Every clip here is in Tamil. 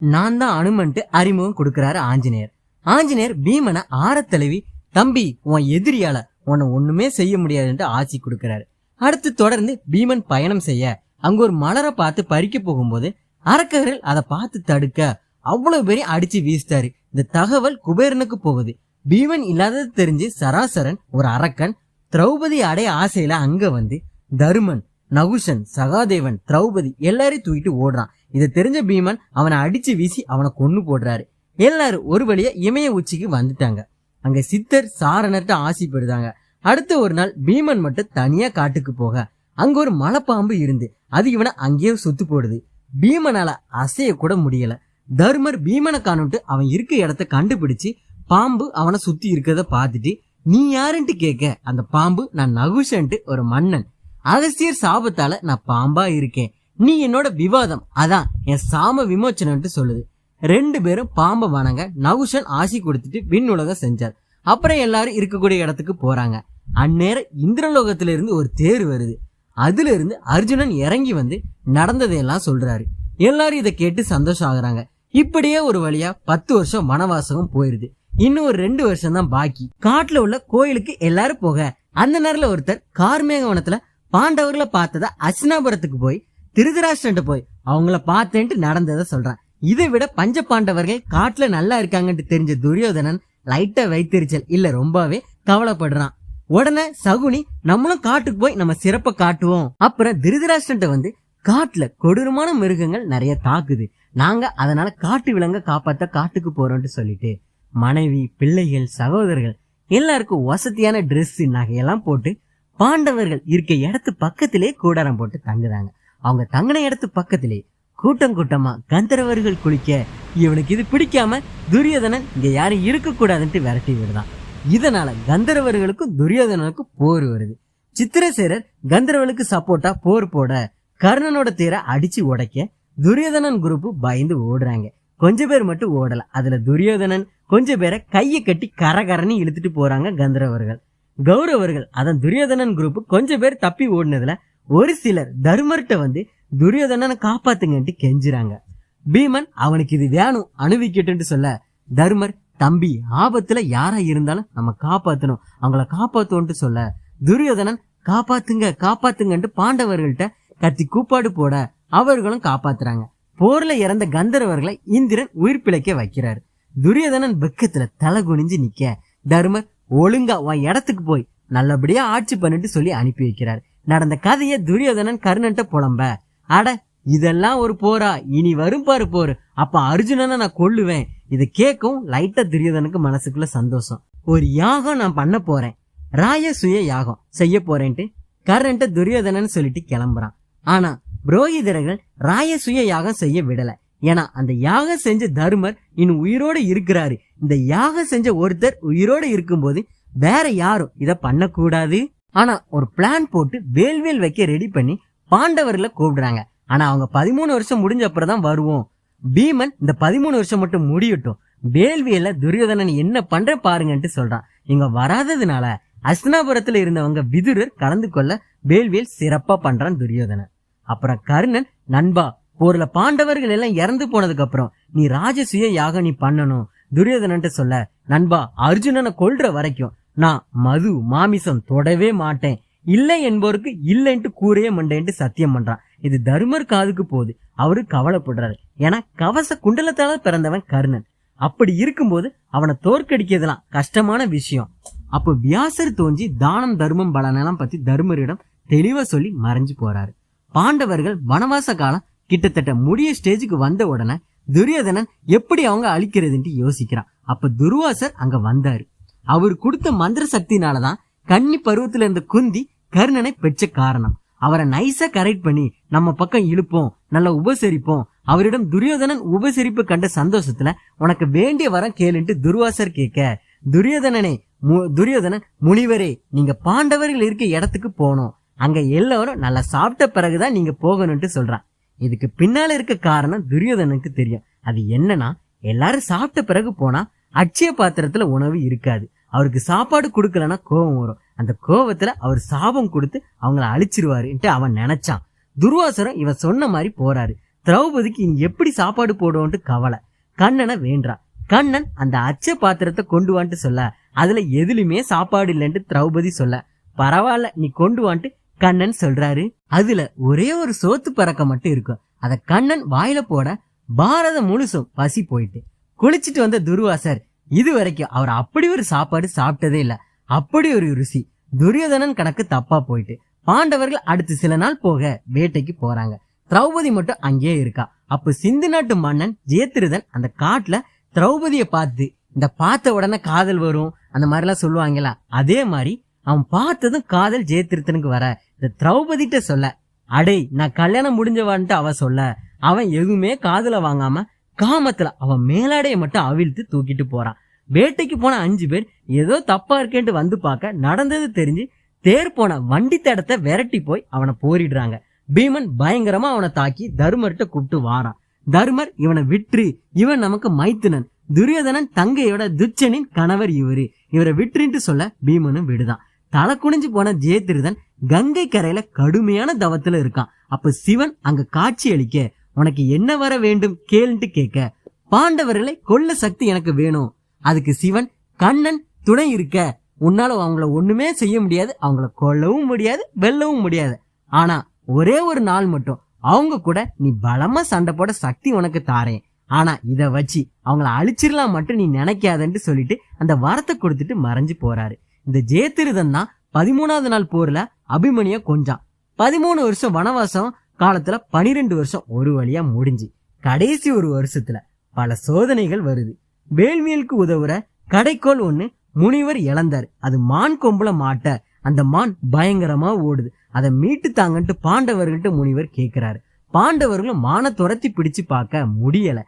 நான் தான் அனுமன்ட்டு அறிமுகம் கொடுக்கிறாரு ஆஞ்சநேயர். ஆஞ்சநேயர் பீமனை ஆரத்தழுவி, தம்பி உன் எதிரியால உன்னை ஒண்ணுமே செய்ய முடியாதுன்ட்டு ஆசி கொடுக்கிறாரு. அடுத்து தொடர்ந்து பீமன் பயணம் செய்ய அங்க ஒரு மலரை பார்த்து பறிக்க போகும்போது அரக்கர்கள் அதை பார்த்து தடுக்க அவ்வளவு பேரையும் அடிச்சு வீசிட்டாரு. இந்த தகவல் குபேரனுக்கு போகுது. பீமன் இல்லாதது தெரிஞ்சு சராசரன் ஒரு அரக்கன் திரௌபதி அடைய ஆசையில அங்க வந்து தருமன், நகுஷன், சகாதேவன், திரௌபதி எல்லாரையும் தூக்கிட்டு ஓடுறான். இதை தெரிஞ்ச பீமன் அவனை அடிச்சு வீசி அவனை கொன்னு போடுறாரு. எல்லாரும் ஒரு வழியா இமய உச்சிக்கு வந்துட்டாங்க. அங்க சித்தர் சாரணர்கிட்ட ஆசி பெறுதாங்க. அடுத்த ஒரு நாள் பீமன் மட்டும் தனியா காட்டுக்கு போக அங்க ஒரு மலைப்பாம்பு இருந்து அது இவனை அங்கேயே சுத்து போடுது. பீமனால அசைய கூட முடியல. தர்மர் பீமனை காணுட்டு அவன் இருக்க இடத்த கண்டுபிடிச்சு பாம்பு அவனை சுத்தி இருக்கிறத பார்த்துட்டு, நீ யாருன்ட்டு கேட்க அந்த பாம்பு, நான் நகுஷன்ட்டு ஒரு மன்னன், அகஸ்தியர் சாபத்தால நான் பாம்பா இருக்கேன், நீ என்னோட விவாதம், அதான் என் சாம விமோச்சனன்ட்டு சொல்லுது. ரெண்டு பேரும் பாம்பை வணங்க நகுஷன் ஆசி கொடுத்துட்டு விண்ணுலகம் செஞ்சார். அப்புறம் எல்லாரும் இருக்கக்கூடிய இடத்துக்கு போறாங்க. அந்நேரம் இந்திரலோகத்தில இருந்து ஒரு தேர் வருது. அதுல இருந்து அர்ஜுனன் இறங்கி வந்து நடந்ததையெல்லாம் சொல்றாரு. எல்லாரும் இதை கேட்டு சந்தோஷம் ஆகுறாங்க. இப்படியே ஒரு வழியா 10 வருஷம் வனவாசகம் போயிருது. இன்னும் ஒரு 2 வருஷம் தான் பாக்கி. காட்டுல உள்ள கோயிலுக்கு எல்லாரும் போக அந்த நேரத்துல ஒருத்தர் கார்மேகவனத்துல பாண்டவர்களை பார்த்ததா அஸ்னாபுரத்துக்கு போய் திருதராஷ்டிரன்ட்ட போய் அவங்கள பார்த்தேன்ட்டு நடந்ததை சொல்றான். இதை விட பஞ்ச பாண்டவர்கள் காட்டுல நல்லா இருக்காங்கன்ட்டு தெரிஞ்ச துரியோதனன் லைட்டா வைத்தறிச்சல் இல்ல ரொம்பவே கவலைப்படுறான். உடனே சகுனி, நம்மளும் காட்டுக்கு போய் நம்ம சிறப்பை காட்டுவோம். அப்புறம் திருதராஷ்டிரன்ட்ட வந்து காட்டுல கொடூரமான மிருகங்கள் நிறைய தாக்குது, நாங்க அதனால காட்டு விலங்க காப்பாத்த காட்டுக்கு போறோம்னு சொல்லிட்டு மனைவி, பிள்ளைகள், சகோதரர்கள் எல்லாருக்கும் வசதியான டிரெஸ் நகையெல்லாம் போட்டு பாண்டவர்கள் இருக்க இடத்து பக்கத்திலே கூடாரம் போட்டு தங்குறாங்க. அவங்க தங்கின இடத்து பக்கத்திலே கூட்டம் கூட்டமா கந்தர்வர்கள் குளிக்க இவனுக்கு இது பிடிக்காம துரியோதனன் இங்க யாரும் இருக்க கூடாதுன்ட்டு விரட்டி விடுதான். இதனால கந்தர்வர்களுக்கும் துரியோதனனுக்கும் போர் வருது. சித்திரசேரர் கந்தர்வர்களுக்கு சப்போர்ட்டா போர் போட கர்ணனோட தேரை அடிச்சு உடைக்க துரியோதனன் குரூப் பயந்து ஓடுறாங்க. கொஞ்சம் பேர் மட்டும் ஓடல. அதுல துரியோதனன் கொஞ்சம் பேரை கையை கட்டி கரகரன்னு இழுத்துட்டு போறாங்க கந்தர்வர்கள். கௌரவர்கள் அதான் துரியோதனன் குரூப் கொஞ்சம் பேர் தப்பி ஓடினதுல ஒரு சிலர் தர்மர்கிட்ட வந்து துரியோதனனை காப்பாத்துங்கன்ட்டு கெஞ்சுறாங்க. பீமன் அவனுக்கு இது வேணும் அணுவிக்கட்டுன்னு சொல்ல தர்மர், தம்பி ஆபத்துல யாரா இருந்தாலும் நம்ம காப்பாத்தணும், அவங்கள காப்பாத்துவோன்ட்டு சொல்ல துரியோதனன் காப்பாத்துங்க காப்பாத்துங்கன்ட்டு பாண்டவர்கள்ட்ட கத்தி கூப்பாடு போட அவர்களும் காப்பாத்துறாங்க. போர்ல இறந்த கந்தர்வர்களை இந்திரன் உயிர் பிழைக்க வைக்கிறாரு. துரியோதனன் வெக்கத்துல தலை குனிஞ்சு நிக்க தர்மர், ஒழுங்கா உன் இடத்துக்கு போய் நல்லபடியா ஆட்சி பண்ணிட்டு சொல்லி அனுப்பி வைக்கிறார். நடந்த கதைய துரியோதனன் கர்ணன்ட்ட புலம்ப, அட இதெல்லாம் ஒரு போரா, இனி வரும் பாரு போரு, அப்ப அர்ஜுனனை நான் கொல்லுவேன். இதை கேட்கும் லைட்டா துரியோதனுக்கு மனசுக்குள்ள சந்தோஷம். ஒரு யாகம் நான் பண்ண போறேன், ராயசூய யாகம் செய்ய போறேன்ட்டு கர்ணன்ட்ட துரியோதனன் சொல்லிட்டு கிளம்புறான். ஆனா புரோகிதர்கள் ராயசூய யாகம் செய்ய விடல. ஏன்னா அந்த யாகம் செஞ்ச தர்மர் இன்னும் உயிரோட இருக்கிறாரு. இந்த யாகம் செஞ்ச ஒருத்தர் உயிரோட இருக்கும்போது வேற யாரும் இத பண்ணக்கூடாது. ஆனா ஒரு பிளான் போட்டு வேல்வேல் வைக்க ரெடி பண்ணி பாண்டவர்களை கூப்பிடுறாங்க. ஆனா அவங்க 13 வருஷம் முடிஞ்ச அப்புறம் தான் வருவோம். பீமன் இந்த 13 வருஷம் மட்டும் முடியட்டும், வேல்வேல துரியோதனன் என்ன பண்ற பாருங்கன்ட்டு சொல்றான். இங்க வராததுனால அஸ்தினாபுரத்துல இருந்தவங்க விதுரர் கலந்து கொள்ள வேல்வேல் சிறப்பா பண்றான் துரியோதனன். அப்புறம் கர்ணன், நண்பா போர்ல பாண்டவர்கள் எல்லாம் இறந்து போனதுக்கு அப்புறம் நீ ராஜசூய யாகம் நீ பண்ணணும் துரியோதனன்ட்டு சொல்ல, நண்பா அர்ஜுனனை கொல்ற வரைக்கும் நான் மது மாமிசம் தொடவே மாட்டேன், இல்லை என்பவருக்கு இல்லைன்ட்டு கூறையே மண்டேன்ட்டு சத்தியம் பண்றான். இது தர்மர் காதுக்கு போகுது. அவரு கவலைப்படுறாரு. ஏன்னா கவச குண்டலத்தால பிறந்தவன் கர்ணன். அப்படி இருக்கும்போது அவனை தோற்கடிக்கிறதுலாம் கஷ்டமான விஷயம். அப்ப வியாசர் தோன்றி தானம் தர்மம் பலனெல்லாம் பத்தி தர்மரிடம் தெளிவா சொல்லி மறைஞ்சு போறாரு. பாண்டவர்கள் வனவாச காலம் கிட்டத்தட்ட முடிய ஸ்டேஜுக்கு வந்த உடனே துரியோதனன் எப்படி அவங்க அழிக்கிறதுன்ட்டு யோசிக்கிறான். அப்ப துர்வாசர் அங்க வந்தாரு. அவர் கொடுத்த மந்திர சக்தினாலதான் கன்னி பருவத்துல இருந்த குந்தி கர்ணனை பெற்ற காரணம். அவரை நைஸா கரெக்ட் பண்ணி நம்ம பக்கம் இழுப்போம், நல்லா உபசரிப்போம். அவரிடம் துரியோதனன் உபசரிப்பு கண்ட சந்தோஷத்துல உனக்கு வேண்டிய வரம் கேளுன்ட்டு துர்வாசர் கேட்க, துரியோதனன், முனிவரே நீங்க பாண்டவர்கள் இருக்க இடத்துக்கு போனோம், அங்க எல்லாரும் நல்லா சாப்பிட்ட பிறகுதான் நீங்க போகணும்ட்டு சொல்றான். இதுக்கு பின்னால இருக்க காரணம் துரியோதனனுக்கு தெரியும். அது என்னன்னா, எல்லாரும் சாப்பிட்ட பிறகு போனா அட்சய பாத்திரத்துல உணவு இருக்காது. அவருக்கு சாப்பாடு கொடுக்கலன்னா கோபம் வரும். அந்த கோபத்துல அவர் சாபம் கொடுத்து அவங்கள அழிச்சிருவாருன்ட்டு அவன் நினைச்சான். துர்வாசரம் இவன் சொன்ன மாதிரி போறாரு. திரௌபதிக்கு இனி எப்படி சாப்பாடு போடுவோன்ட்டு கவலை. கண்ணனை வேண்டா. கண்ணன் அந்த அச்ச பாத்திரத்தை கொண்டு வான்ட்டு சொல்ல அதுல எதுலுமே சாப்பாடு இல்லைன்ட்டு திரௌபதி சொல்ல, பரவாயில்ல நீ கொண்டு வான்ட்டு கண்ணன் சொல்றாரு. அதுல ஒரே ஒரு சோத்து பறக்க மட்டும் இருக்கும். அத கண்ணன் வாயில போட பாரதம் முழுசும் பசி போயிட்டு. குளிச்சுட்டு வந்த துர்வாசர் இது வரைக்கும் அவர் அப்படி ஒரு சாப்பாடு சாப்பிட்டதே இல்ல. அப்படி ஒரு ருசி. துரியோதனன் கணக்கு தப்பா போயிட்டு. பாண்டவர்கள் அடுத்து சில நாள் போக வேட்டைக்கு போறாங்க. திரௌபதி மட்டும் அங்கேயே இருக்கா. அப்ப சிந்து நாட்டு மன்னன் ஜெயத்ரதன் அந்த காட்டுல திரௌபதிய பார்த்து, இந்த பார்த்த உடனே காதல் வரும் அந்த மாதிரி எல்லாம் சொல்லுவாங்களா, அதே மாதிரி அவன் பார்த்ததும் காதல் ஜெயத்ரதனுக்கு வர இந்த திரௌபதிட்ட சொல்ல, அடே நான் கல்யாணம் முடிஞ்சவான்ட்டு அவ சொல்ல, அவன் எதுவுமே காதுல வாங்காம காமத்துல அவன் மேலாடைய மட்டும் அவிழ்த்து தூக்கிட்டு போறான். வேட்டைக்கு போன 5 பேர் ஏதோ தப்பா இருக்கேன்ட்டு வந்து பார்க்க நடந்தது தெரிஞ்சு தேர் போன வண்டி தடத்தை விரட்டி போய் அவனை போரிடுறாங்க. பீமன் பயங்கரமா அவனை தாக்கி தர்மர்கிட்ட கூப்பிட்டு வாரான். தர்மர் இவனை விற்று, இவன் நமக்கு மைத்துனன், துரியோதனன் தங்கையோட துச்சனின் கணவர், இவரை விட்டுருன்னு சொல்ல பீமனும் விடுதான். தலை குனிஞ்சு போன ஜெயத்ரதன் கங்கை கரையில கடுமையான தவத்துல இருக்கான். அப்ப சிவன் அங்க காட்சி அளிக்க, உனக்கு என்ன வர வேண்டும் கேளுன்ட்டு கேட்க, பாண்டவர்களை கொல்ல சக்தி எனக்கு வேணும். அதுக்கு சிவன், கண்ணன் துணை இருக்க, உன்னால அவங்கள ஒண்ணுமே செய்ய முடியாது, அவங்கள கொல்லவும் முடியாது, வெல்லவும் முடியாது. ஆனா ஒரே ஒரு நாள் மட்டும் அவங்க கூட நீ பலமா சண்டை போட சக்தி உனக்கு தாரேன். ஆனா இத வச்சு அவங்கள அழிச்சிடலாம் மட்டும் நீ நினைக்காதன்னு சொல்லிட்டு அந்த வரத்தை கொடுத்துட்டு மறைஞ்சு போறாரு. இந்த ஜெயத்ரதன் தான் 13வது நாள் போர்ல அபிமன்ய கொஞ்சான். 13 வருஷம் வனவாசம் காலத்துல 12 வருஷம் ஒரு வழியா முடிஞ்சு கடைசி ஒரு வருஷத்துல பல சோதனைகள் வருது. வேள்வியலுக்கு உதவுற கடைக்கோள் ஒண்ணு முனிவர் இழந்தாரு. அது மான் கொம்புல மாட்ட அந்த மான் பயங்கரமா ஓடுது. அதை மீட்டு தாங்கன்ட்டு பாண்டவர்கள்ட்ட முனிவர் கேட்கிறாரு. பாண்டவர்களும் மான துரத்தி பிடிச்சு பார்க்க முடியல.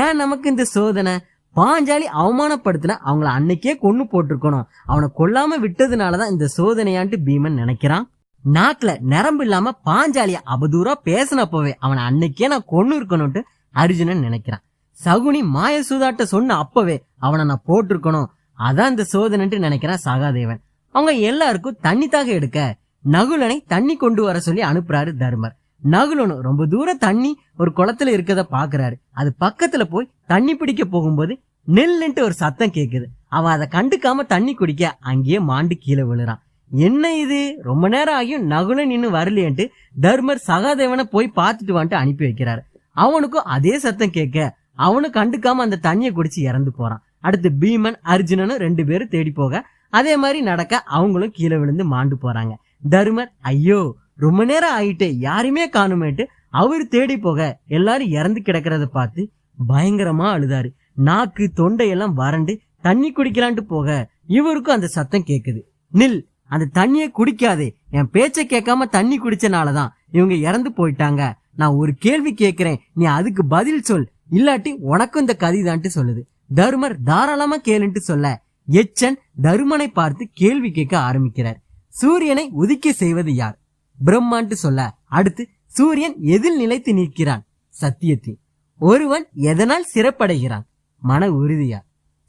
ஏன் நமக்கு இந்த சோதனை? பாஞ்சாலி அவமானப்படுத்தின அவங்கள அன்னைக்கே கொன்னு போட்டிருக்கணும், அவனை கொல்லாம விட்டதுனாலதான் இந்த சோதனையான்ட்டு பீமன் நினைக்கிறான். நாக்குல நரம்பு இல்லாம பாஞ்சாலிய அவதூறா பேசினப்பவே அவனை அன்னைக்கே நான் கொன்னு இருக்கணும்ட்டு அர்ஜுனன் நினைக்கிறான். சகுனி மாய சூதாட்ட சொன்ன அப்பவே அவனை நான் போட்டிருக்கணும், அதான் இந்த சோதனைன்ட்டு நினைக்கிறான் சகாதேவன். அவங்க எல்லாருக்கும் தண்ணி தாக எடுக்க நகுலனை தண்ணி கொண்டு வர சொல்லி அனுப்புறாரு தர்மர். நகுலனும் ரொம்ப தூரம் தண்ணி ஒரு குளத்துல இருக்கத பாக்குறாரு. அது பக்கத்துல போய் தண்ணி பிடிக்க போகும்போது நெல்லுன்ட்டு ஒரு சத்தம் கேக்குது. அவன் அதை கண்டுக்காம தண்ணி குடிக்க அங்கேயே மாண்டு கீழே விழுறான். என்ன இது, ரொம்ப நேரம் ஆகியும் நகுலன் இன்னும் வரலையன்ட்டு தர்மர் சகாதேவனை போய் பார்த்துட்டு வந்துட்டு அனுப்பி வைக்கிறாரு. அவனுக்கும் அதே சத்தம் கேட்க அவனும் கண்டுக்காம அந்த தண்ணியை குடிச்சு இறந்து போறான். அடுத்து பீமன் அர்ஜுனனும் 2 பேரும் தேடி போக அதே மாதிரி நடக்க அவங்களும் கீழே விழுந்து மாண்டு போறாங்க. தர்மர் ஐயோ ரொம்ப நேரம் ஆயிட்டே யாருமே காணுமேட்டு அவரு தேடி போக எல்லாரும் இறந்து கிடக்கிறத பார்த்து பயங்கரமா அழுதாரு. நாக்கு தொண்டையெல்லாம் வறண்டு தண்ணி குடிக்கலான்ட்டு போக இவருக்கும் அந்த சத்தம் கேக்குது. நில், அந்த தண்ணியை குடிக்காதே, என் பேச்ச கேட்காம தண்ணி குடிச்சனாலதான் இவங்க இறந்து போயிட்டாங்க. நான் ஒரு கேள்வி கேட்கிறேன், நீ அதுக்கு பதில் சொல், இல்லாட்டி உனக்கும் இந்த கதிதான்ட்டு சொல்லுது. தர்மர் தாராளமா கேளுன்ட்டு சொல்ல எச்சன் தருமனை பார்த்து கேள்வி கேட்க ஆரம்பிக்கிறார். சூரியனை உதிக்க செய்வது யார்? பிரம்மான்ட்டு சொல்ல அடுத்து சூரியன் எதில் நிலைத்து நிற்கிறான்? சத்தியத்தில். ஒருவன் எதனால் சிறப்படைகிறான்? மன உறுதியா.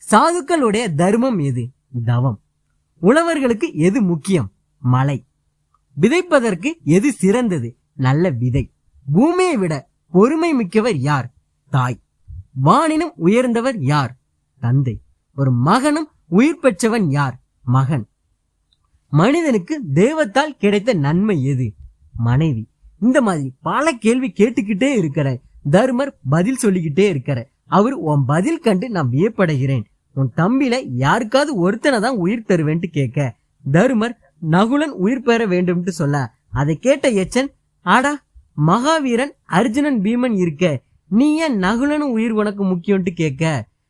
சாதுக்களுடைய தர்மம் எது? தவம். உழவர்களுக்கு எது முக்கியம்? மழை. விதைப்பதற்கு எது சிறந்தது? நல்ல விதை. பூமியை விட பொறுமை மிக்கவர் யார்? தாய். வானினும் உயர்ந்தவர் யார்? தந்தை. ஒரு மகனும் உயிர் பெற்றவன் யார்? மகன். மனிதனுக்கு தெய்வத்தால் கிடைத்த நன்மை எது? மனைவி. இந்த மாதிரி பல கேள்வி கேட்டுக்கிட்டே இருக்கிற தர்மர் பதில் சொல்லிக்கிட்டே இருக்கிற. அவர் உன் பதில் கண்டு நான் வியப்படைகிறேன், உன் தம்பில யாருக்காவது ஒருத்தனை தான் உயிர் தருவேன்ட்டு கேட்க தர்மர் நகுலன் உயிர் பெற வேண்டும்ட்டு சொல்ல அதை கேட்ட எச்சன், ஆடா மகாவீரன் அர்ஜுனன் பீமன் இருக்க, நீ ஏன் நகுலனும் உயிர் உனக்கு முக்கியம்ட்டு கேட்க?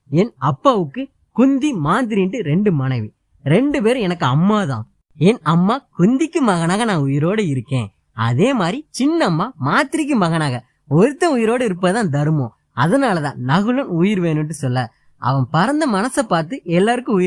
என் அப்பாவுக்கு குந்தி மாந்திரின்ட்டு 2 மனைவி, 2 பேர் எனக்கு அம்மா தான். என் அம்மா குந்திக்கு மகனாக நான் உயிரோடு இருக்கேன். அதே மாதிரி சின்னம்மா மாத்திரிக்கு மகனாக ஒருத்தன் உயிரோடு இருப்பதான் தர்மம். அதனாலதான் நகுலன் உயிர் வேணும்ட்டு சொல்ல அவன் பறந்த மனசை பார்த்து எல்லாருக்கும்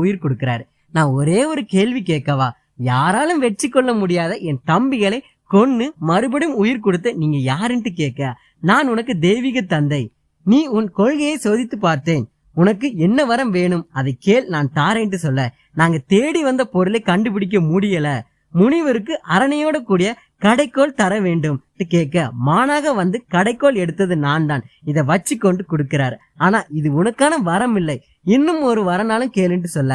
உயிர் கொடுக்கிறாரு. நான் ஒரே ஒரு கேள்வி கேட்கவா? யாராலும் வெற்றி கொள்ள முடியாத என் தம்பிகளை கொன்னு மறுபடியும் உயிர் கொடுத்த நீங்க யாருன்ட்டு கேட்க, நான் உனக்கு தெய்வீக தந்தை, நீ உன் கொள்கையை சோதித்து பார்த்தேன், உனக்கு என்ன வரம் வேணும் அதை கேள், நான் தாரேன்ட்டு சொல்ல நாங்க தேடி வந்த பொருளை கண்டுபிடிக்க முடியல, முனிவருக்கு அரணையோட கூடிய கடைக்கோள் தர வேண்டும் கேட்க மானாக வந்து கடைக்கோள் எடுத்தது நான் தான், இதை வச்சு கொண்டு கொடுக்கிறாரு. ஆனா இது உனக்கான வரம் இல்லை, இன்னும் ஒரு வரனாலும் கேளுன்ட்டு சொல்ல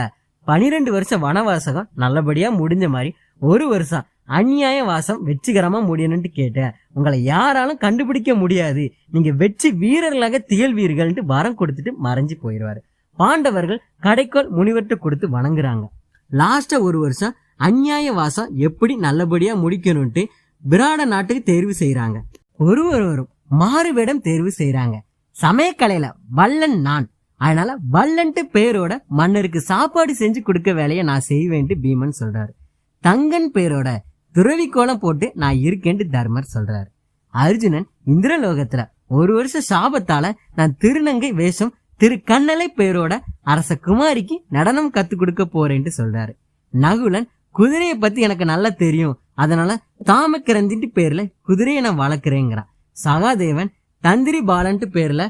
12 வருஷம் வனவாசகம் நல்லபடியா முடிஞ்ச மாதிரி 1 வருஷம் அநியாய வாசம் வெற்றிகரமா முடியணும்னு கேட்டேன். உங்களை யாராலும் கண்டுபிடிக்க முடியாது, நீங்க வெற்றி வீரர்களாக திகழ்வீர்கள் வரம் கொடுத்துட்டு மறைஞ்சு போயிடுவாரு. பாண்டவர்கள் கடைக்கோள் முனிவர்கிட்ட கொடுத்து வணங்குறாங்க. லாஸ்டா 1 வருஷம் அநியாய வாசம் எப்படி நல்லபடியா முடிக்கணும்ட்டு விராட நாட்டுக்கு தேர்வு செய்யறாங்க. ஒருவரும் மாறு வேடம் தேர்வு செய்யறாங்க. சமயக்கலையில வல்லன் நான், அதனால வல்லன்ட்டு பேரோட மன்னருக்கு சாப்பாடு செஞ்சு கொடுக்க வேலையை நான் செய்வேன்ட்டு பீமன் சொல்றாரு. தங்கன் பேரோட துறவி கோலம் போட்டு நான் இருக்கேன்ட்டு தர்மர் சொல்றாரு. அர்ஜுனன் இந்திரலோகத்துல 1 வருஷம் சாபத்தால நான் திருநங்கை வேஷம் திருக்கண்ணலை பேரோட அரச குமாரிக்கு நடனம் கத்து கொடுக்க போறேன்ட்டு சொல்றாரு. நகுலன் குதிரையை பத்தி எனக்கு நல்லா தெரியும், அதனால தாமக்கிரந்திட்டு பேர்ல குதிரையை நான் வளர்க்குறேங்கிறான். சகாதேவன் தந்திரி பாலன்ட்டு பேர்ல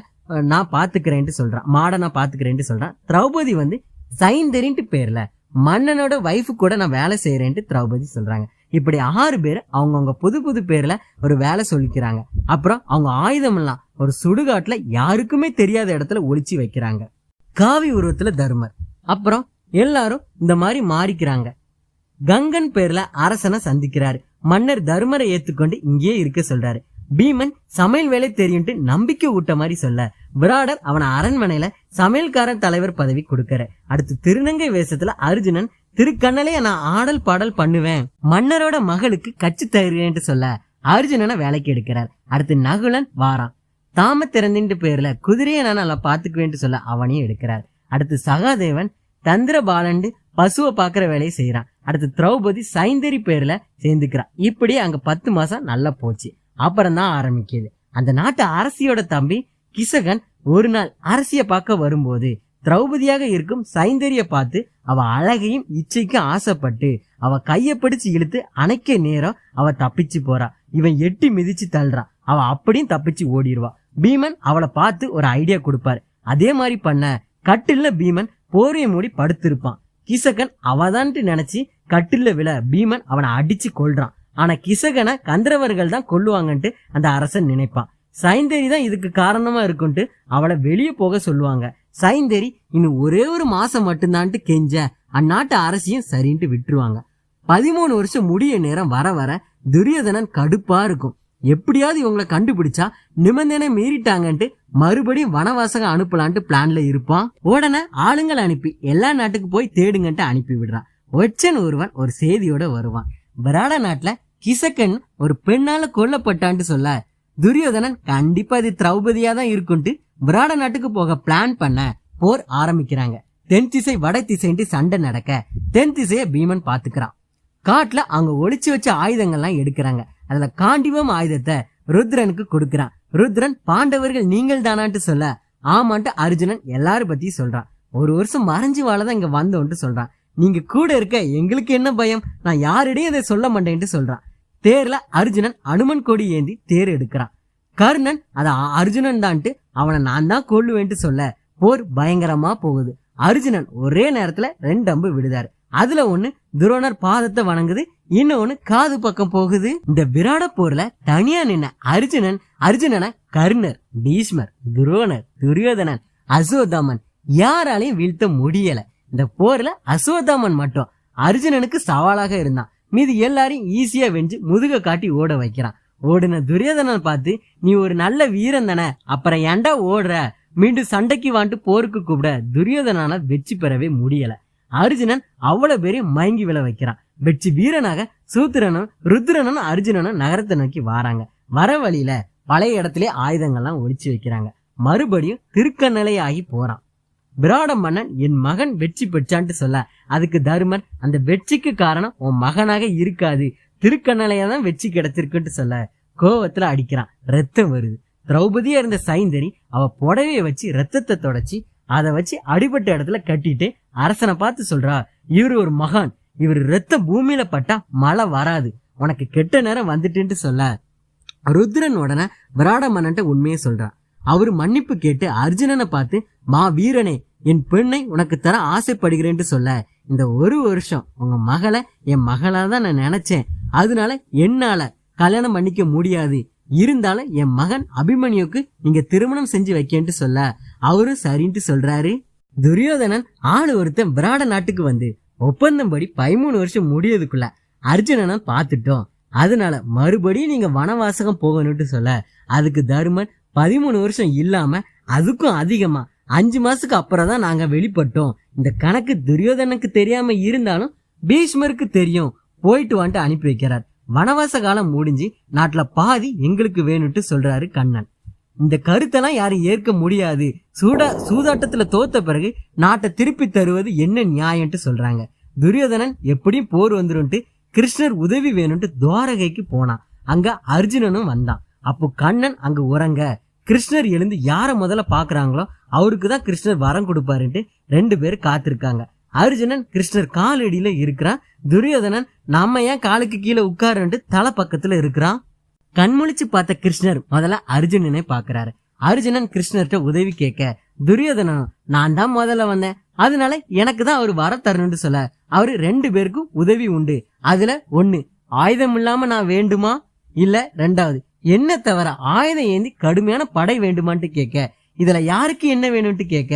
நான் பாத்துக்கிறேன்ட்டு சொல்றான், மாட நான் பாத்துக்கிறேன்ட்டு சொல்றான். திரௌபதி வந்து சைந்தரின்ட்டு பேர்ல மன்னனோட வைஃபு கூட நான் வேலை செய்யறேன்ட்டு திரௌபதி சொல்றாங்க. இப்படி 6 பேர் அவங்கவுங்க புது புது பேர்ல ஒரு வேலை சொல்லிக்கிறாங்க. அப்புறம் அவங்க ஆயுதம் எல்லாம் ஒரு சுடுகாட்டுல யாருக்குமே தெரியாத இடத்துல ஒளிச்சு வைக்கிறாங்க. காவி உருவத்துல தர்மர். அப்புறம் எல்லாரும் இந்த மாதிரி மாறிக்கிறாங்க. கங்கன் பேர்ல அரசனை சந்திக்கிறாரு. மன்னர் தர்மரை ஏத்துக்கொண்டு இங்கேயே இருக்க சொல்றாரு. பீமன் சமையல் வேலை தெரியும்ட்டு நம்பிக்கை ஊட்ட மாதிரி சொல்ல விராடர் அவனை அரண்மனையில சமையல்காரன் தலைவர் பதவி கொடுக்கற. அடுத்து திருநங்கை வேஷத்துல அர்ஜுனன் திருக்கண்ணலைய நான் ஆடல் பாடல் பண்ணுவேன், மன்னரோட மகளுக்கு கட்சி தருகிறேன்ட்டு சொல்ல அர்ஜுனனை வேலைக்கு எடுக்கிறார். அடுத்து நகுலன் வாரான். தாம திறந்தின் பேர்ல குதிரையை நான் நல்லா பாத்துக்குவேன்ட்டு சொல்ல அவனையும் எடுக்கிறார். அடுத்து சகாதேவன் தந்திரபாலண்டு பசுவை பாக்குற வேலையை செய்யறான். அடுத்து திரௌபதி சைந்தரி பேர்ல சேர்ந்துக்கிறான். இப்படி அங்க 10 மாசம் நல்லா போச்சு. அப்புறம் தான் ஆரம்பிக்குது. அந்த நாட்டு அரசியோட தம்பி கிசகன் ஒரு நாள் அரசிய பார்க்க வரும்போது திரௌபதியாக இருக்கும் சைந்தரிய பார்த்து அவ அழகையும் இச்சைக்கும் ஆசைப்பட்டு அவ கைய பிடிச்சு இழுத்து அணைக்க நேரம் அவ தப்பிச்சு போறா. இவன் எட்டி மிதிச்சு தள்ளுறான். அவ அப்படியும் தப்பிச்சு ஓடிடுவா. பீமன் அவளை பார்த்து ஒரு ஐடியா கொடுப்பாரு. அதே மாதிரி பண்ண கட்டில்ல பீமன் போரைய மூடி படுத்திருப்பான். கிசகன் அவதான்ட்டு நினைச்சு கட்டில்ல விழ பீமன் அவனை அடிச்சு கொள்றான். ஆனா கிசகனை கந்தரவர்கள் தான் கொல்லுவாங்கன்ட்டு அந்த அரசன் நினைப்பான். சைந்தரி தான் இதுக்கு காரணமா இருக்குன்ட்டு அவளை வெளியே போக சொல்லுவாங்க. சைந்தரி இன்னும் ஒரே ஒரு மாசம் மட்டும்தான்ட்டு கெஞ்ச அந்நாட்டு அரசியும் சரின்ட்டு விட்டுருவாங்க. 13 வருஷம் முடிய நேரம் வர வர துரியோதனன் கடுப்பா இருக்கும். எப்படியாவது இவங்களை கண்டுபிடிச்சா நிபந்தனை மீறிட்டாங்கன்ட்டு மறுபடியும் வனவாசகம் அனுப்பலான்ட்டு பிளான்ல இருப்பான். உடனே ஆளுங்களை அனுப்பி எல்லா நாட்டுக்கு போய் தேடுங்கன்ட்டு அனுப்பி விடுறான். ஒற்றன் ஒருவன் ஒரு செய்தியோட வருவான். விராட நாட்டுல கிசக்கன் ஒரு பெண்ணால கொல்லப்பட்டான்ட்டு சொல்ல துரியோதனன் கண்டிப்பா இது திரௌபதியா தான் இருக்குன்ட்டு விராட நாட்டுக்கு போக பிளான் பண்ண போர் ஆரம்பிக்கிறாங்க. தென் திசை வட திசைன்ட்டு சண்டை நடக்க தென் திசைய பீமன் பாத்துக்கிறான். காட்டுல அவங்க ஒளிச்சு வச்ச ஆயுதங்கள்லாம் எடுக்கிறாங்க. அதுல காண்டிவம் ஆயுதத்தை ருத்ரனுக்கு கொடுக்கறான். ருத்ரன் பாண்டவர்கள் நீங்கள் தானான்ட்டு சொல்ல ஆமான்ட்டு அர்ஜுனன் எல்லாரும் பத்தி சொல்றான். 1 வருஷம் மறைஞ்சு வாழதான் இங்க வந்தோன்ட்டு சொல்றான். நீங்க கூட இருக்க எங்களுக்கு என்ன பயம், நான் யாரிடையும் அதை சொல்ல மாட்டேன்ட்டு சொல்றான். தேர்ல அர்ஜுனன் அனுமன் கொடி ஏந்தி தேர் எடுக்கிறான். கர்ணன் அத அர்ஜுனன் தான்ட்டு அவனை நான் தான் கொல்லுவேன்ட்டு சொல்ல போர் பயங்கரமா போகுது. அர்ஜுனன் ஒரே நேரத்துல 2 அம்பு விடுதாரு. அதுல ஒண்ணு துரோணர் பாதத்தை வணங்குது, இன்னொன்னு காது பக்கம் போகுது. இந்த விராட போர்ல தனியா நின்ன அர்ஜுனனை கர்ணர், பீஷ்மர், துரோணர், துரியோதனன், அசோத்தாமன் யாராலையும் வீழ்த்த முடியல. இந்த போர்ல அசோத்தாமன் மட்டும் அர்ஜுனனுக்கு சவாலாக இருந்தான். மீது எல்லாரையும் ஈஸியா வெஞ்சு முதுக காட்டி ஓட வைக்கிறான். ஓடுன துரியோதனன் பார்த்து நீ ஒரு நல்ல வீரன் தானே, அப்புறம் ஏண்டா ஓடுற, மீண்டும் சண்டைக்கு வாண்டு போருக்கு கூப்பிட துரியோதனால வெற்றி பெறவே முடியல. அர்ஜுனன் அவ்வளவு பேரையும் மயங்கி விழ வைக்கிறான். வெற்றி வீரனாக சூத்திரனும் ருத்ரனும் அர்ஜுனனும் நகரத்தை நோக்கி வாராங்க. வர வழியில பழைய இடத்திலே ஆயுதங்கள்லாம் ஒழிச்சு வைக்கிறாங்க. மறுபடியும் திருக்கண்ணலை ஆகி போறான். விராட மன்னன் என் மகன் வெற்றி பெற்றான்ட்டு சொல்ல அதுக்கு தர்மன் அந்த வெற்றிக்கு காரணம் உன் மகனாக இருக்காது, திருக்கண்ணலையா தான் வெற்றி கிடைச்சிருக்குன்ட்டு சொல்ல கோவத்துல அடிக்கிறான். ரத்தம் வருது. திரௌபதியா இருந்த சைந்தரி அவ புடவைய வச்சு ரத்தத்தை தொடச்சி அதை வச்சு அடிபட்ட இடத்துல கட்டிட்டு அரசனை பார்த்து சொல்றா, இவரு ஒரு மகான், இவரு ரத்தம் பூமியில பட்டா மழை வராது, உனக்கு கெட்ட நேரம் வந்துட்டுன்ட்டு சொல்ல ருத்ரன் உடனே விராட மன்னன்ட்ட உண்மையை சொல்றான். அவரு மன்னிப்பு கேட்டு அர்ஜுனனை பார்த்து மா வீரனே, என் பெண்ணை உனக்கு தர ஆசைப்படுகிறேன்ட்டு சொல்ல இந்த 1 வருஷம் உங்க மகளை என் மகளாதான் நான் நினைச்சேன், அதனால என்னால கல்யாணம் பண்ணிக்க முடியாது, இருந்தாலும் என் மகன் அபிமன்யுக்கு நீங்க திருமணம் செஞ்சு வைக்கன்ட்டு சொல்ல அவரும் சரின்ட்டு சொல்றாரு. துரியோதனன் ஆளு ஒருத்தன் விராட நாட்டுக்கு வந்து ஒப்பந்தம் படி 13 வருஷம் முடியதுக்குள்ள அர்ஜுனனை பார்த்துட்டோம், அதனால மறுபடியும் நீங்க வனவாசகம் போகணும்னு சொல்ல அதுக்கு தருமன் 13 வருஷம் இல்லாம அதுக்கும் அதிகமா 5 மாசத்துக்கு அப்புறம் தான் நாங்க வெளிப்பட்டோம். இந்த கணக்கு துரியோதனுக்கு தெரியாம இருந்தாலும் பீஷ்மருக்கு தெரியும், போயிட்டு வந்துட்டு அனுப்பி வைக்கிறார். வனவாச காலம் முடிஞ்சு நாட்டுல பாதி எங்களுக்கு வேணும்ட்டு சொல்றாரு கண்ணன். இந்த கருத்தெல்லாம் யாரும் ஏற்க முடியாது, சூதாட்டத்துல தோத்த பிறகு நாட்டை திருப்பி தருவது என்ன நியாயம்ட்டு சொல்றாங்க. துரியோதனன் எப்படியும் போர் வந்துருன்ட்டு கிருஷ்ணர் உதவி வேணும்ட்டு துவாரகைக்கு போனான். அங்க அர்ஜுனனும் வந்தான். அப்போ கண்ணன் அங்க உறங்க கிருஷ்ணர் எழுந்து யார முதல்ல பாக்குறாங்களோ அவருக்குதான் கிருஷ்ணர் வரம் கொடுப்பாருன்ட்டு 2 பேரும் காத்திருக்காங்க. அர்ஜுனன் கிருஷ்ணர் காலடியில இருக்கிறான். துரியோதனன் நம்ம ஏன் காலுக்கு கீழே உட்காருன்ட்டு தலை பக்கத்துல இருக்கிறான். கண்முழிச்சு பார்த்த கிருஷ்ணர் முதல்ல அர்ஜுனனை பாக்குறாரு. அர்ஜுனன் கிருஷ்ணர்கிட்ட உதவி கேட்க துரியோதனன் நான் தான் முதல்ல வந்தேன், அதனால எனக்கு தான் அவர் வர தரணும்னு சொல்ல அவரு 2 பேருக்கும் உதவி உண்டு. அதுல 1 ஆயுதம் இல்லாம நான் வேண்டுமா, இல்ல 2வது என்ன தவிர ஆயுதம் ஏந்தி கடுமையான படை வேண்டுமான்ட்டு கேட்க இதுல யாருக்கு என்ன வேணும்ட்டு கேட்க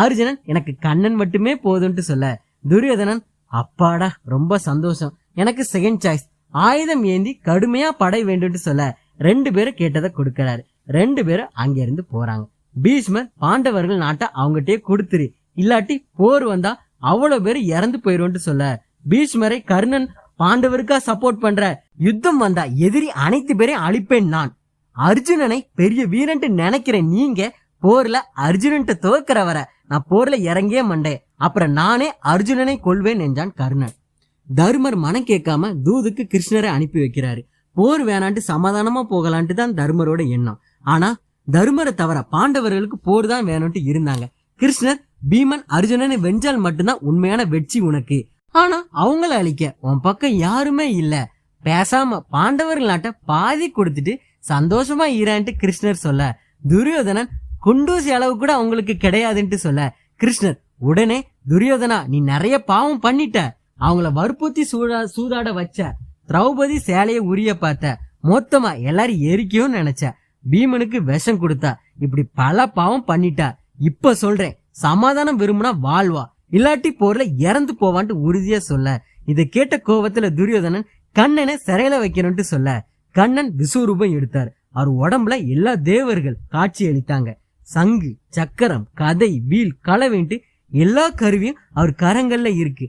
அர்ஜுனன் எனக்கு கண்ணன் மட்டுமே போதும்ட்டு சொல்ல துரியோதனன் அப்பாடா ரொம்ப சந்தோஷம், எனக்கு செகண்ட் சாய்ஸ் ஆயுதம் ஏந்தி கடுமையா படை வேண்டும்ட்டு சொல்ல 2 பேரும் கேட்டதை கொடுக்கிறாரு. 2 பேரும் அங்க இருந்து போறாங்க. பீஷ்மர் பாண்டவர்கள் நாட்டை அவங்ககிட்டயே கொடுத்துரு, இல்லாட்டி போர் வந்தா அவ்வளவு பேரு இறந்து போயிருவோம்ட்டு சொல்ல பீஷ்மரை கர்ணன் பாண்டவருக்கா சப்போர்ட் பண்ற, யுத்தம் வந்தா எதிரி அனைத்து பேரையும் அழிப்பேன் நான், அர்ஜுனனை பெரிய வீரன்ட்டு நினைக்கிறேன், நீங்க போர்ல அர்ஜுனன்ட்ட தோக்கிற வர நான் போர்ல இறங்கியே மண்டேன், அப்புறம் நானே அர்ஜுனனை கொள்வேன் என்றான் கர்ணன். தர்மர் மனம் கேட்காம தூதுக்கு கிருஷ்ணரை அனுப்பி வைக்கிறாரு. போர் வேணான்ட்டு சமாதானமா போகலான்ட்டு தான் தர்மரோட எண்ணம். ஆனா தர்மரை தவிர பாண்டவர்களுக்கு போர் தான் வேணும்ட்டு இருந்தாங்க. கிருஷ்ணர் பீமன் அர்ஜுனனை வென்றால் மட்டும்தான் உண்மையான வெற்றி உனக்கு, ஆனா அவங்கள அழிக்க உன் பக்கம் யாருமே இல்ல, பேசாம பாண்டவர்கள் நாட்டை பாதி கொடுத்துட்டு சந்தோஷமா ஈரான்ட்டு கிருஷ்ணர் சொல்ல துரியோதனன் குண்டூசி அளவு கூட அவங்களுக்கு கிடையாதுன்ட்டு சொல்ல கிருஷ்ணர் உடனே துரியோதனா நீ நிறைய பாவம் பண்ணிட்ட, அவங்கள வற்புறுத்தி சூதாட வச்ச, திரௌபதி சேலைய உரிய பார்த்த, மொத்தமா எல்லாரும் எரிக்கையும் நினைச்ச, பீமனுக்கு விஷம் கொடுத்தா, இப்படி பல பாவம் பண்ணிட்டா, இப்ப சொல்றேன் சமாதானம் விரும்புனா வாழ்வா, இல்லாட்டி போர்ல இறந்து போவான்ட்டு உறுதியா சொல்ல இதை கேட்ட கோவத்துல துரியோதனன் கண்ணனை சிறையில வைக்கணும்ட்டு சொல்ல கண்ணன் விஸ்வரூபம் எடுத்தார். அவர் உடம்புல எல்லா தேவர்கள் காட்சி அளித்தாங்க. சங்கு சக்கரம் கதை வீல் களவேன்ட்டு எல்லா கருவியும் அவர் கரங்கள்ல இருக்கு.